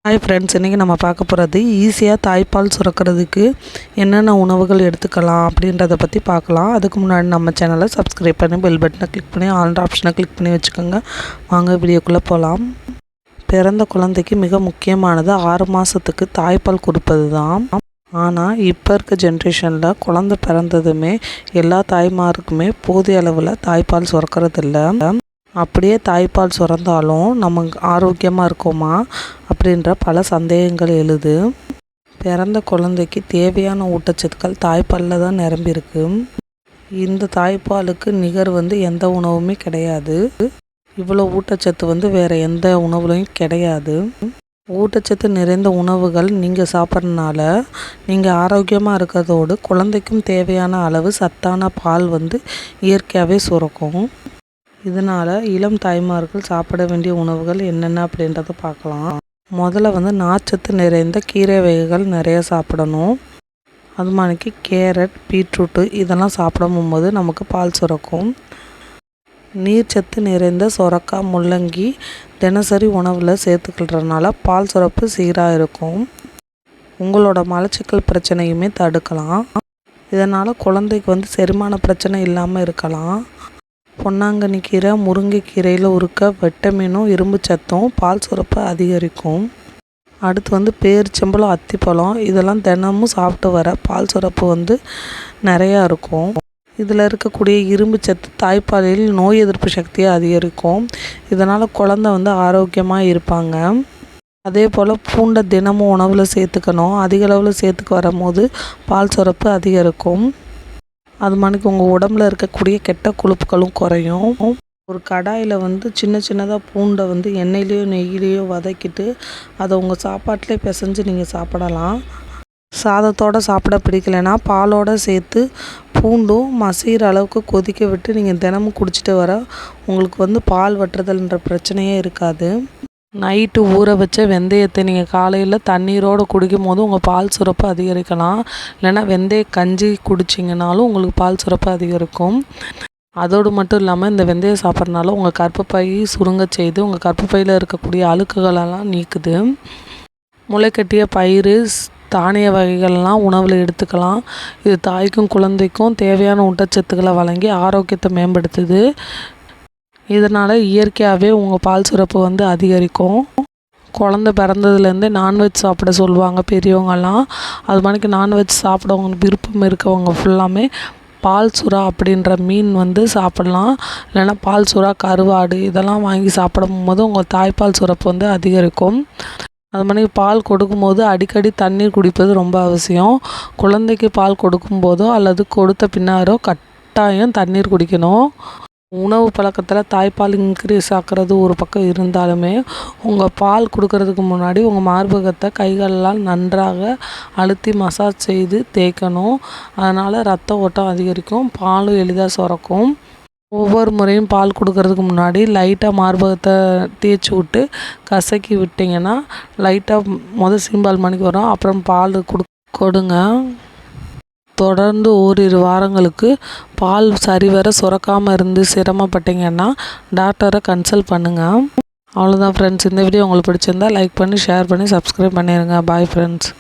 Hi friends, இன்றைக்கி நம்ம பார்க்க போகிறது ஈஸியாக தாய்ப்பால் சுரக்கிறதுக்கு என்னென்ன உணவுகள் எடுத்துக்கலாம் அப்படின்றத பற்றி பார்க்கலாம். அதுக்கு முன்னாடி நம்ம சேனலை சப்ஸ்கிரைப் பண்ணி பெல் பட்டனை கிளிக் பண்ணி ஆல் ஆப்ஷனை கிளிக் பண்ணி வச்சுக்கோங்க. வாங்க வீடியோக்குள்ளே போகலாம். பிறந்த குழந்தைக்கு மிக முக்கியமானது 6 மாதத்துக்கு தாய்ப்பால் கொடுப்பது தான். ஆனால் இப்போ இருக்க ஜென்ரேஷனில் குழந்தை பிறந்ததுமே எல்லா தாய்மாருக்குமே போதிய அளவில் தாய்ப்பால் சுரக்கிறதில்ல. அப்படியே தாய்ப்பால் சுரந்தாலும் நம்ம ஆரோக்கியமாக இருக்கோமா அப்படின்ற பல சந்தேகங்கள் எழுது. பிறந்த குழந்தைக்கு தேவையான ஊட்டச்சத்துக்கள் தாய்ப்பாலில் தான் நிரம்பியிருக்கு. இந்த தாய்ப்பாலுக்கு நிகர் எந்த உணவுமே கிடையாது. இவ்வளோ ஊட்டச்சத்து வேறு எந்த உணவுலையும் கிடையாது. ஊட்டச்சத்து நிறைந்த உணவுகள் நீங்கள் சாப்பிட்றதுனால நீங்கள் ஆரோக்கியமாக இருக்கிறதோடு குழந்தைக்கும் தேவையான அளவு சத்தான பால் இயற்கையாகவே சுரக்கும். இதனால் இளம் தாய்மார்கள் சாப்பிட வேண்டிய உணவுகள் என்னென்ன அப்படின்றத பார்க்கலாம். முதல்ல நார்ச்சத்து நிறைந்த கீரை வகைகள் நிறைய சாப்பிடணும். அது மாதிரிக்கு கேரட், பீட்ரூட்டு இதெல்லாம் சாப்பிடும்போது நமக்கு பால் சுரக்கும். நீர்ச்சத்து நிறைந்த சொரக்காய், முள்ளங்கி தினசரி உணவில் சேர்த்துக்கிறதுனால பால் சுரப்பு சீராக இருக்கும். உங்களோட மலச்சிக்கல் பிரச்சனையுமே தடுக்கலாம். இதனால் குழந்தைக்கு செரிமான பிரச்சனை இல்லாமல் இருக்கலாம். பொன்னாங்கண்ணி கீரை, முருங்கைக்கீரையில் இருக்க விட்டமினும் இரும்பு சத்தும் பால் சுரப்பை அதிகரிக்கும். அடுத்து பேரிச்சம்பழம், அத்திப்பழம் இதெல்லாம் தினமும் சாப்பிட்டு வர பால் சுரப்பு நிறையா இருக்கும். இதில் இருக்கக்கூடிய இரும்பு சத்து தாய்ப்பாலில் நோய் எதிர்ப்பு சக்தியை அதிகரிக்கும். இதனால் குழந்தை ஆரோக்கியமாக இருப்பாங்க. அதே போல் பூண்டை தினமும் உணவில் சேர்த்துக்கணும். அதிக அளவில் சேர்த்துக்க வரும்போது பால் சுரப்பு அதிகரிக்கும். அது மாதிரிக்கு உங்கள் உடம்புல இருக்கக்கூடிய கெட்ட கொழுப்புகளும் குறையும். ஒரு கடாயில் சின்ன சின்னதாக பூண்டை எண்ணெயிலையோ நெய்யிலையோ வதக்கிட்டு அதை உங்கள் சாப்பாட்டிலே பிசைஞ்சு நீங்கள் சாப்பிடலாம். சாதத்தோடு சாப்பிட பிடிக்கலைன்னா பாலோடு சேர்த்து பூண்டும் மசிகிற அளவுக்கு கொதிக்க விட்டு நீங்கள் தினமும் குடிச்சிட்டு வர உங்களுக்கு பால் வற்றுதல்ன்ற பிரச்சனையே இருக்காது. நைட்டு ஊற வச்ச வெந்தயத்தை நீங்கள் காலையில் தண்ணீரோடு குடிக்கும் போது உங்கள் பால் சுரப்பு அதிகரிக்கலாம். இல்லைன்னா வெந்தய கஞ்சி குடிச்சிங்கனாலும் உங்களுக்கு பால் சுரப்பு அதிகரிக்கும். அதோடு மட்டும் இல்லாமல் இந்த வெந்தயம் சாப்பிட்றதுனால உங்கள் கர்ப்பப்பை சுருங்க செய்து உங்கள் கர்ப்பப்பையில் இருக்கக்கூடிய அழுக்குகளெல்லாம் நீக்குது. முளைக்கட்டிய பயிறு, தானிய வகைகள்லாம் உணவில் எடுத்துக்கலாம். இது தாய்க்கும் குழந்தைக்கும் தேவையான ஊட்டச்சத்துக்களை வழங்கி ஆரோக்கியத்தை மேம்படுத்துது. இதனால் இயற்கையாகவே உங்கள் பால் சுரப்பு அதிகரிக்கும். குழந்தை பிறந்ததுலேருந்தே நான்வெஜ் சாப்பிட சொல்லுவாங்க பெரியவங்கெல்லாம். அது மாதிரிக்கு நான்வெஜ் சாப்பிடவங்க விருப்பம் இருக்கவங்க ஃபுல்லாமே பால் சுறா அப்படின்ற மீன் சாப்பிட்லாம். இல்லைன்னா பால் சுறா, கருவாடு இதெல்லாம் வாங்கி சாப்பிடும்போது உங்கள் தாய்ப்பால் சுரப்பு அதிகரிக்கும். அது மாதிரி பால் கொடுக்கும்போது அடிக்கடி தண்ணீர் குடிப்பது ரொம்ப அவசியம். குழந்தைக்கு பால் கொடுக்கும்போதோ அல்லது கொடுத்த பின்னாரோ கட்டாயம் தண்ணீர் குடிக்கணும். உணவு பழக்கத்தில் தாய்ப்பால் இன்க்ரீஸ் ஆகிறது ஒரு பக்கம் இருந்தாலுமே உங்கள் பால் கொடுக்கறதுக்கு முன்னாடி உங்கள் மார்பகத்தை கைகளெல்லாம் நன்றாக அழுத்தி மசாஜ் செய்து தேய்க்கணும். அதனால் ரத்த ஓட்டம் அதிகரிக்கும், பாலும் எளிதாக சுரக்கும். ஒவ்வொரு முறையும் பால் கொடுக்கறதுக்கு முன்னாடி லைட்டாக மார்பகத்தை தேய்ச்சி விட்டு கசக்கி விட்டிங்கன்னா லைட்டாக சீம்பால் மணிக்கு வரும். அப்புறம் பால் கொடுங்க. தொடர்ந்து ஓரிரு வாரங்களுக்கு பால் சரிவர சுரக்காமல் இருந்து சிரமப்பட்டீங்கன்னா டாக்டரை கன்சல்ட் பண்ணுங்கள். அவ்வளோதான் ஃப்ரெண்ட்ஸ். இந்த வீடியோ உங்களுக்கு பிடிச்சிருந்தா லைக் பண்ணி, ஷேர் பண்ணி, சப்ஸ்கிரைப் பண்ணிடுங்க. Bye friends.